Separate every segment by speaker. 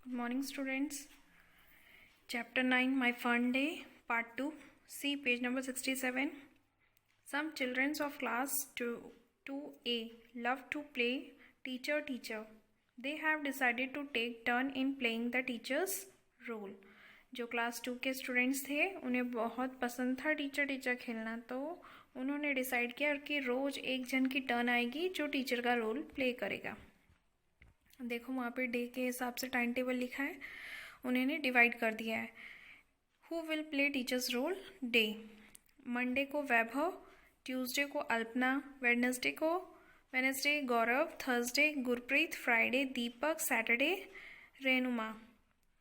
Speaker 1: Good morning, students. Chapter 9 My Fun Day, Part 2. See page number 67. Some children of class 2A love to play teacher. They have decided to take turn in playing the teacher's role. जो class 2 के students थे उन्हें बहुत पसंद था teacher खेलना, तो उन्होंने डिसाइड किया कि रोज़ एक जन की टर्न आएगी जो टीचर का रोल प्ले करेगा. देखो वहाँ पे डे के हिसाब से टाइम टेबल लिखा है, उन्होंने डिवाइड कर दिया है. Who will play teachers role? Day. Monday को वैभव, ट्यूसडे को Alpana, Wednesday Gaurav, Thursday Gurpreet, Friday Deepak, Saturday Renuma.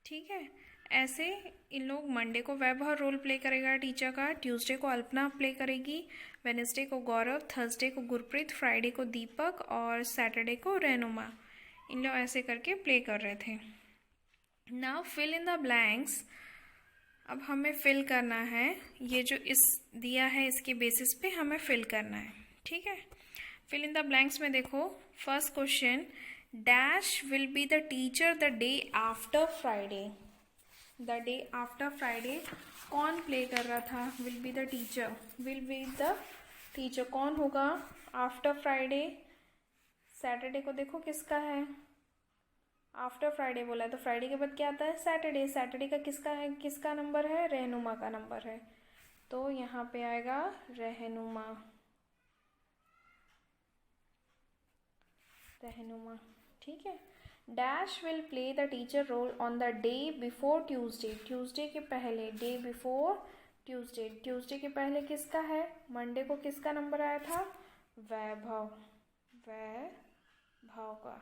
Speaker 1: ठीक है, ऐसे इन लोग मंडे को वैभव रोल प्ले करेगा टीचर का, ट्यूसडे को अल्पना प्ले करेगी, वेडनेसडे को गौरव, थर्सडे को गुरप्रीत, फ्राइडे को दीपक और सैटरडे को रेनुमा. इन लोग ऐसे करके प्ले कर रहे थे. Now fill in the blanks. अब हमें फिल करना है, ये जो इस दिया है इसके बेसिस पे हमें फिल करना है. ठीक है, फिल इन द ब्लैंक्स में देखो first question, dash will be the teacher the day after Friday. The day after Friday कौन प्ले कर रहा था? Will be the teacher. Will be the teacher कौन होगा आफ्टर फ्राइडे? सैटरडे को देखो किसका है, आफ्टर फ्राइडे बोला है तो फ्राइडे के बाद क्या आता है? सैटरडे. सैटरडे का किसका है, किसका नंबर है? रहनुमा का नंबर है, तो यहाँ पे आएगा रहनुमा. ठीक है. Dash will play the teacher role on the day before Tuesday. Tuesday के पहले, डे बिफोर ट्यूसडे. ट्यूसडे के पहले किसका है? मंडे को किसका नंबर आया था? वैभव का.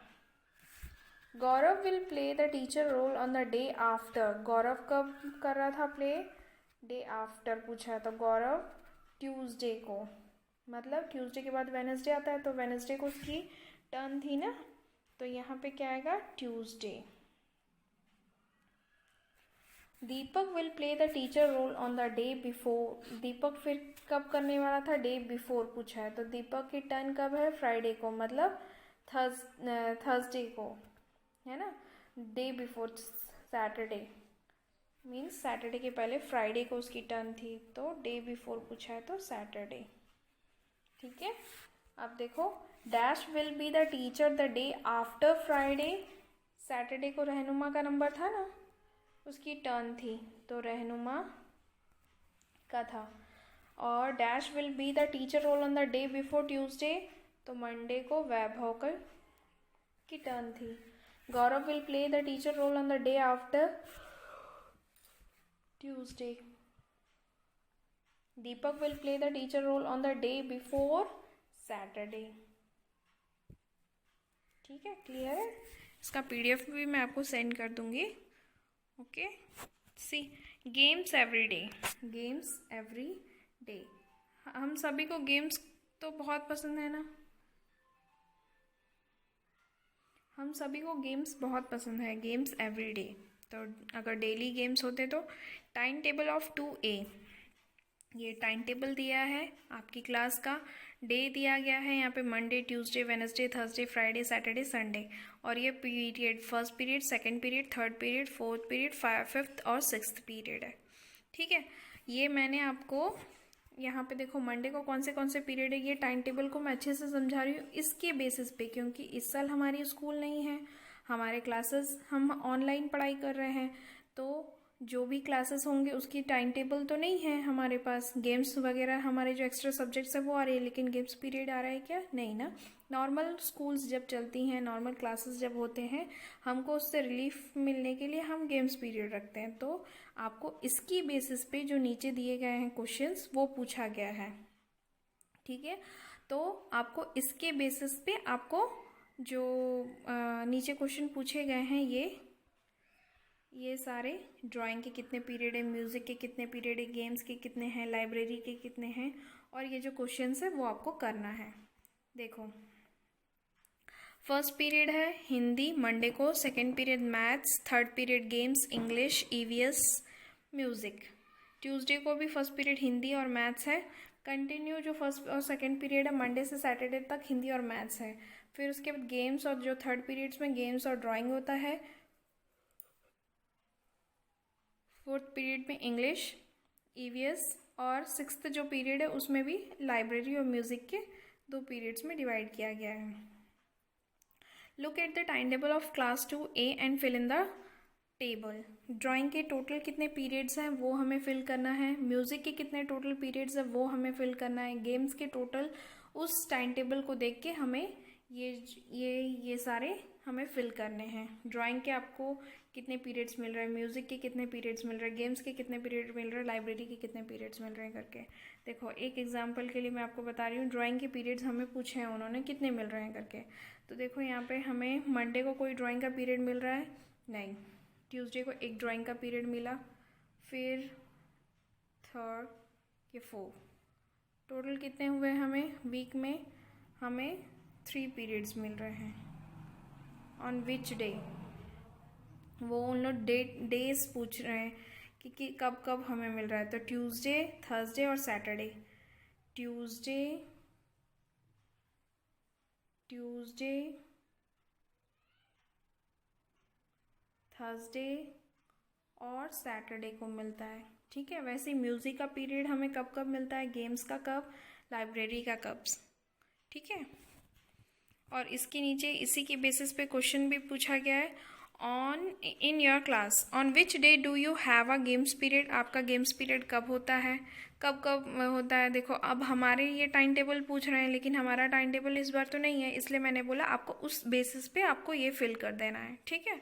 Speaker 1: Gaurav will play the teacher role on the day after. Gaurav कब कर रहा था प्ले? डे आफ्टर पूछा है, तो गौरव ट्यूसडे को, मतलब ट्यूसडे के बाद वेडनेसडे आता है तो वेडनेसडे को उसकी टर्न थी ना, तो यहाँ पे क्या आएगा? Tuesday. Deepak will play the teacher role on the day before. Deepak फिर कब करने वाला था? डे बिफोर पूछा है, तो दीपक की टर्न कब है? फ्राइडे को, मतलब थर्सडे को, है ना. Day before Saturday means Saturday के पहले फ्राइडे को उसकी टर्न थी, तो डे बिफोर पूछा है तो सैटरडे. ठीक है. अब देखो, dash will be the teacher the day after Friday. Saturday को रहनुमा का नंबर था ना, उसकी टर्न थी, तो रहनुमा का था. और dash will be the teacher role on the day before Tuesday, तो मंडे को वैभव की टर्न थी. Gaurav will play the teacher role on the day after Tuesday. Deepak will play the teacher role on the day before Saturday. ठीक है, clear है. इसका PDF भी मैं आपको सेंड कर दूंगी. Okay. See games every day. Games every day. हम सभी को गेम्स तो बहुत पसंद है ना, हम सभी को गेम्स बहुत पसंद है. गेम्स एवरी डे, तो अगर डेली गेम्स होते तो टाइम टेबल ऑफ 2A. ये टाइम टेबल दिया है आपकी क्लास का, डे दिया गया है यहाँ पे Monday, Tuesday, Wednesday, Thursday, Friday, Saturday, Sunday. और ये period, first period, second period, third period, fourth period, fifth और सिक्स्थ पीरियड है. ठीक है, ये मैंने आपको यहाँ पे देखो मंडे को कौन से पीरियड है, ये टाइम टेबल को मैं अच्छे से समझा रही हूँ इसके बेसिस पे, क्योंकि इस साल हमारी स्कूल नहीं है, हमारे क्लासेस हम ऑनलाइन पढ़ाई कर रहे हैं, तो जो भी क्लासेस होंगे उसकी टाइम टेबल तो नहीं है हमारे पास. गेम्स वगैरह हमारे जो एक्स्ट्रा सब्जेक्ट्स है वो आ रही है, लेकिन गेम्स पीरियड आ रहा है क्या? नहीं ना. नॉर्मल स्कूल्स जब चलती हैं, नॉर्मल क्लासेस जब होते हैं, हमको उससे रिलीफ मिलने के लिए हम गेम्स पीरियड रखते हैं. तो आपको इसकी बेसिस पे जो नीचे दिए गए हैं क्वेश्चंस वो पूछा गया है. ठीक है, तो आपको इसके बेसिस पे आपको जो नीचे क्वेश्चन पूछे गए हैं, ये सारे ड्राइंग के कितने पीरियड है, म्यूज़िक के कितने पीरियड है, गेम्स के कितने हैं, लाइब्रेरी के कितने हैं, और ये जो क्वेश्चंस है वो आपको करना है. देखो, फर्स्ट पीरियड है हिंदी मंडे को, second period maths, third period games, English, EVS, music. Tuesday को भी फर्स्ट पीरियड हिंदी और मैथ्स है. कंटिन्यू जो फर्स्ट और सेकंड पीरियड है मंडे से सैटरडे तक हिंदी और मैथ्स है. फिर उसके बाद गेम्स और जो थर्ड पीरियड्स में गेम्स और ड्राइंग होता है, 4th पीरियड में इंग्लिश, ईवीएस, और 6th जो पीरियड है उसमें भी लाइब्रेरी और म्यूज़िक के 2 पीरियड्स में डिवाइड किया गया है। Look at the time table of class 2A and fill in the table. Drawing के टोटल कितने पीरियड्स हैं वो हमें फिल करना है, म्यूज़िक के कितने टोटल पीरियड्स हैं वो हमें फिल करना है, गेम्स के टोटल उस टाइम टेबल को देख के हमें ये सारे हमें फिल करने हैं। ड्राइंग के आपको कितने पीरियड्स मिल रहे हैं, म्यूज़िक के कितने पीरियड्स मिल रहे हैं, गेम्स के कितने पीरियड मिल रहे हैं, लाइब्रेरी के कितने पीरियड्स मिल रहे हैं करके। देखो एक एग्जांपल के लिए मैं आपको बता रही हूँ, ड्राइंग के पीरियड्स हमें पूछे हैं उन्होंने कितने मिल रहे हैं करके। तो देखो यहाँ पे हमें मंडे को कोई ड्राइंग का पीरियड मिल रहा है नहीं, ट्यूसडे को एक ड्राइंग का पीरियड मिला, फिर 3rd के 4, टोटल कितने हुए हमें वीक में, हमें 3 पीरियड्स मिल रहे हैं। ऑन विच डे, वो उन लोग डेज पूछ रहे हैं कि कब कब हमें मिल रहा है। तो ट्यूसडे, थर्सडे और सैटरडे, ट्यूसडे थर्सडे और सैटरडे को मिलता है, ठीक है। वैसे ही म्यूज़िक का पीरियड हमें कब कब मिलता है, गेम्स का कब, लाइब्रेरी का कब, ठीक है। और इसके नीचे इसी की बेसिस पे क्वेश्चन भी पूछा गया है, in your class on which day do you have a games period. आपका गेम्स पीरियड कब होता है, कब कब होता है। देखो अब हमारे ये टाइम टेबल पूछ रहे हैं, लेकिन हमारा टाइम टेबल इस बार तो नहीं है, इसलिए मैंने बोला आपको उस बेसिस पे आपको ये फिल कर देना है, ठीक है।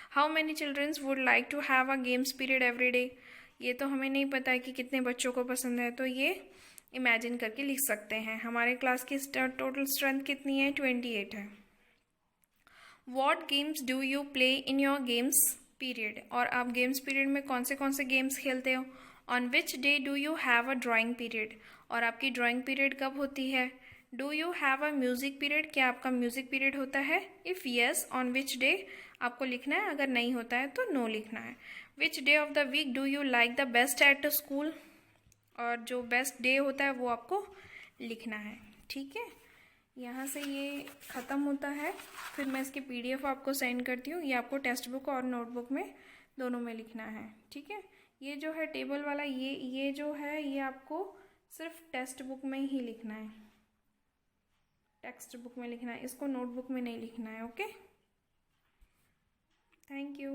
Speaker 1: How many childrens would like to have a games period every day. ये तो हमें नहीं पता है कि कितने बच्चों को पसंद है, तो ये इमेजिन करके लिख सकते हैं। हमारे क्लास की टोटल स्ट्रेंथ कितनी है, 28 है। What games do you play in your games period. और आप गेम्स पीरियड में कौन से गेम्स खेलते हो। On which day do you have a drawing period, और आपकी ड्राइंग पीरियड कब होती है। Do you have a music period, क्या आपका म्यूज़िक पीरियड होता है। If yes on which day आपको लिखना है, अगर नहीं होता है तो नो लिखना है। Which day of the week do you like the best at school, और जो बेस्ट डे होता है वो आपको लिखना है, ठीक है। यहाँ से ये ख़त्म होता है, फिर मैं इसकी PDF आपको सेंड करती हूँ। ये आपको टेक्स्ट बुक और नोटबुक में दोनों में लिखना है, ठीक है। ये जो है टेबल वाला, ये जो है ये आपको सिर्फ टेक्स्ट बुक में ही लिखना है, टेक्स्ट बुक में लिखना है, इसको नोटबुक में नहीं लिखना है, ओके। Thank you.